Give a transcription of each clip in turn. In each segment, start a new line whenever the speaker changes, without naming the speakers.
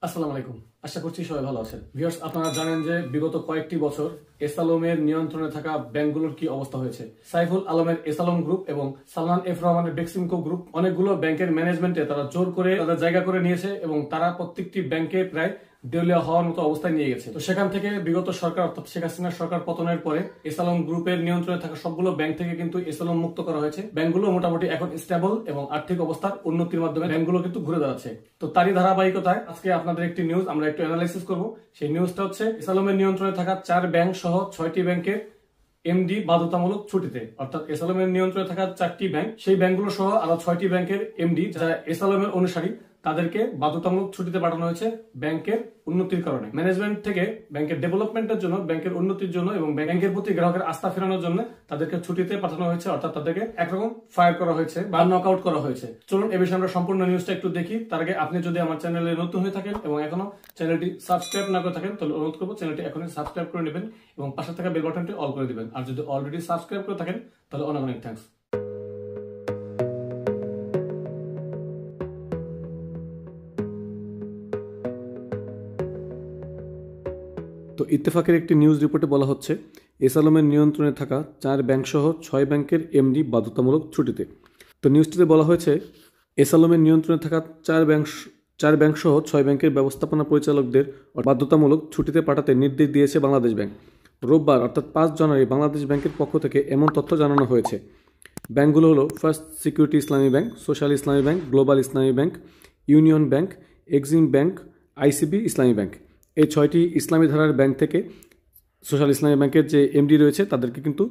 আসসালামু আলাইকুম। আশা করছি সবাই ভালো আছেন। ভিউয়ার্স, আপনারা জানেন যে বিগত কয়েকটি বছর এসালমের নিয়ন্ত্রণে থাকা ব্যাংকগুলোর কি অবস্থা হয়েছে। সাইফুল আলমের এসালম গ্রুপ এবং সালমান এফ রহমানের বেক্সিমকো গ্রুপ অনেকগুলো ব্যাংকের ম্যানেজমেন্টে তারা জোর করে তাদের জায়গা করে নিয়েছে এবং তারা প্রত্যেকটি ব্যাংকে প্রায় দেউলিয়া হওয়ার মতো অবস্থায় নিয়ে গেছে। তো সেখান থেকে বিগত সরকার অর্থাৎ শেখ হাসিনার সরকার পতনের পরে এসালম গ্রুপের নিয়ন্ত্রণে থাকা সবগুলো ব্যাংক থেকে কিন্তু এসালম মুক্ত করা হয়েছে। ব্যাংকগুলো মোটামুটি এখন স্টেবল এবং আর্থিক অবস্থার উন্নতির মাধ্যমে ব্যাংকগুলো কিন্তু ঘুরে দাঁড়াচ্ছে। তো তারই ধারাবাহিকতায় আজকে আপনাদের একটি নিউজ আমরা একটু অ্যানালাইসিস করব। সেই নিউজটা হচ্ছে এসালমের নিয়ন্ত্রণে থাকা 4 ব্যাংক সহ 6টি ব্যাংকের এমডি বাধ্যতামূলক ছুটিতে। অর্থাৎ এসালমের নিয়ন্ত্রণে থাকা 4টি ব্যাংক, সেই ব্যাংকগুলো সহ আরো 6টি ব্যাংকের এমডি যারা এসালমের অনুসারী তাদেরকে বাধ্যতামূলক ছুটিতে পাঠানো হয়েছে ব্যাংকের উন্নতির কারণে। ম্যানেজমেন্ট থেকে ব্যাংকের ডেভেলপমেন্টের জন্য, ব্যাংকের উন্নতির জন্য এবং ব্যাংকের প্রতি গ্রাহকের আস্থা ফেরানোর জন্য তাদেরকে ছুটিতে পাঠানো হয়েছে, অর্থাৎ তাদেরকে একরকম ফায়ার করা হয়েছে বা নক আউট করা হয়েছে। চলুন এ বিষয়ে আমরা সম্পূর্ণ নিউজটা একটু দেখি। তার আগে আপনি যদি আমার চ্যানেলে নতুন হয়ে থাকেন এবং এখনো চ্যানেলটি সাবস্ক্রাইব না করে থাকেন তাহলে অনুরোধ করবো চ্যানেলটি এখনই সাবস্ক্রাইব করে নেবেন এবং পাশে থাকা বেল বাটনটি অল করে দিবেন। আর যদি অলরেডি সাবস্ক্রাইব করে থাকেন তাহলে অনেক অনেক থ্যাঙ্কস। তো ইত্তেফাকের একটি নিউজ রিপোর্টে বলা হচ্ছে এসালমের নিয়ন্ত্রণে থাকা 4 ব্যাংক সহ 6 ব্যাংকের এমডি বাধ্যতামূলক ছুটিতে। তো নিউজটিতে বলা হয়েছে এসালমের নিয়ন্ত্রণে থাকা 4 ব্যাংক সহ 6 ব্যাংকের ব্যবস্থাপনা পরিচালকদের বাধ্যতামূলক ছুটিতে পাঠাতে নির্দেশ দিয়েছে বাংলাদেশ ব্যাংক। রোববার অর্থাৎ 5 জানুয়ারি বাংলাদেশ ব্যাংকের পক্ষ থেকে এমন তথ্য জানানো হয়েছে। ব্যাংকগুলো হলো ফার্স্ট সিকিউরিটি ইসলামী ব্যাংক, সোশ্যাল ইসলামী ব্যাংক, গ্লোবাল ইসলামী bank, union bank, Exim bank, ICB ইসলামী ব্যাংক। এই 6টি ইসলামী ধারার ব্যাংক থেকে সোশ্যাল ইসলামী ব্যাংকের যে এমডি রয়েছে তাদেরকে কিন্তু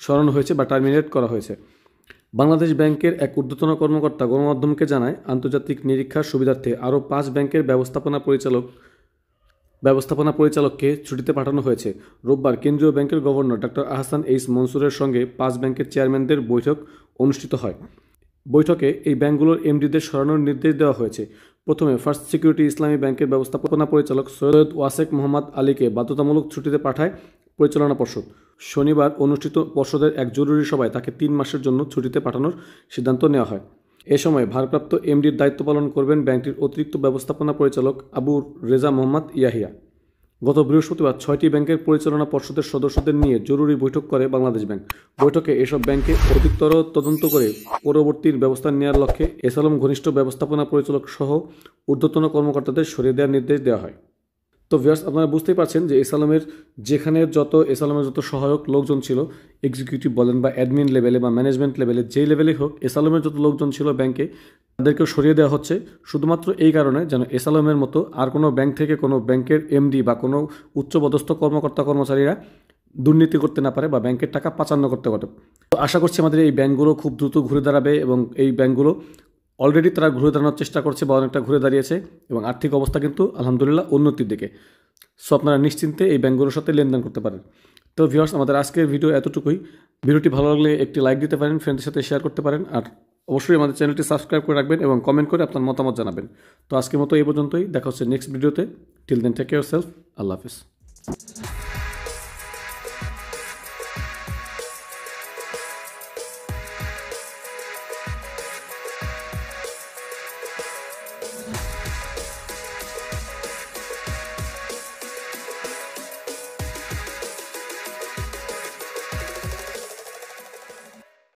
সরানো হয়েছে বা টার্মিনেট করা হয়েছে। বাংলাদেশ ব্যাংকের এক ঊর্ধ্বতন কর্মকর্তা গণমাধ্যমকে জানায়, আন্তর্জাতিক নিরীক্ষার সুবিধার্থে আরও 5 ব্যাংকের ব্যবস্থাপনা পরিচালককে ছুটিতে পাঠানো হয়েছে। রোববার কেন্দ্রীয় ব্যাংকের গভর্নর ডক্টর আহসান এইচ মনসুরের সঙ্গে 5 ব্যাংকের চেয়ারম্যানদের বৈঠক অনুষ্ঠিত হয়। বৈঠকে এই ব্যাংকগুলোর এমডিদের সরানোর নির্দেশ দেওয়া হয়েছে। প্রথমে ফার্স্ট সিকিউরিটি ইসলামী ব্যাংকের ব্যবস্থাপনা পরিচালক সৈয়দ ওয়াসেক মোহাম্মদ আলীকে বাধ্যতামূলক ছুটিতে পাঠায় পরিচালনা পর্ষদ। শনিবার অনুষ্ঠিত পর্ষদের এক জরুরি সভায় তাকে 3 মাসের জন্য ছুটিতে পাঠানোর সিদ্ধান্ত নেওয়া হয়। এ সময় ভারপ্রাপ্ত এমডির দায়িত্ব পালন করবেন ব্যাংকটির অতিরিক্ত ব্যবস্থাপনা পরিচালক আবু রেজা মোহাম্মদ ইয়াহিয়া। গত বৃহস্পতিবার 6টি ব্যাংকের পরিচালনা পর্ষদের সদস্যদের নিয়ে জরুরি বৈঠক করে বাংলাদেশ ব্যাংক। বৈঠকে এসব ব্যাংকে অধিকতর তদন্ত করে পরবর্তীর ব্যবস্থা নেওয়ার লক্ষ্যে এসালম ঘনিষ্ঠ ব্যবস্থাপনা পরিচালক সহ ঊর্ধ্বতন কর্মকর্তাদের সরিয়ে দেওয়ার নির্দেশ দেওয়া হয়। তো ভিউয়ার্স, আপনারা বুঝতেই পারছেন যে এসালমের যত সহায়ক লোকজন ছিল, এক্সিকিউটিভ বলেন বা অ্যাডমিন লেভেলে বা ম্যানেজমেন্ট লেভেলে, যেই লেভেলেই হোক, এসালমের যত লোকজন ছিল ব্যাংকে তাদেরকেও সরিয়ে দেওয়া হচ্ছে শুধুমাত্র এই কারণে যেন এসালমের মতো আর কোনো ব্যাংক থেকে কোনো ব্যাংকের এমডি বা কোনো উচ্চপদস্থ কর্মচারীরা দুর্নীতি করতে না পারে বা ব্যাংকের টাকা পাচার করতে পারে। তো আশা করছি আমাদের এই ব্যাংকগুলো খুব দ্রুত ঘুরে দাঁড়াবে এবং এই ব্যাংকগুলো অলরেডি তারা ঘুরে দাঁড়ানোর চেষ্টা করছে বা অনেকটা ঘুরে দাঁড়িয়েছে এবং আর্থিক অবস্থা কিন্তু আলহামদুলিল্লাহ উন্নতির দিকে। সো আপনারা নিশ্চিন্তে এই ব্যাংকগুলোর সাথে লেনদেন করতে পারেন। তো ভিউয়ার্স, আমাদের আজকের ভিডিও এতটুকুই। ভিডিওটি ভালো লাগলে একটি লাইক দিতে পারেন, ফ্রেন্ডের সাথে শেয়ার করতে পারেন, আর অবশ্যই আমাদের চ্যানেলটি সাবস্ক্রাইব করে রাখবেন এবং কমেন্ট করে আপনার মতামত জানাবেন। তো আজকের মতো এই পর্যন্তই, দেখা হচ্ছে নেক্সট ভিডিওতে। Till then take care self. আল্লাহ হাফিজ।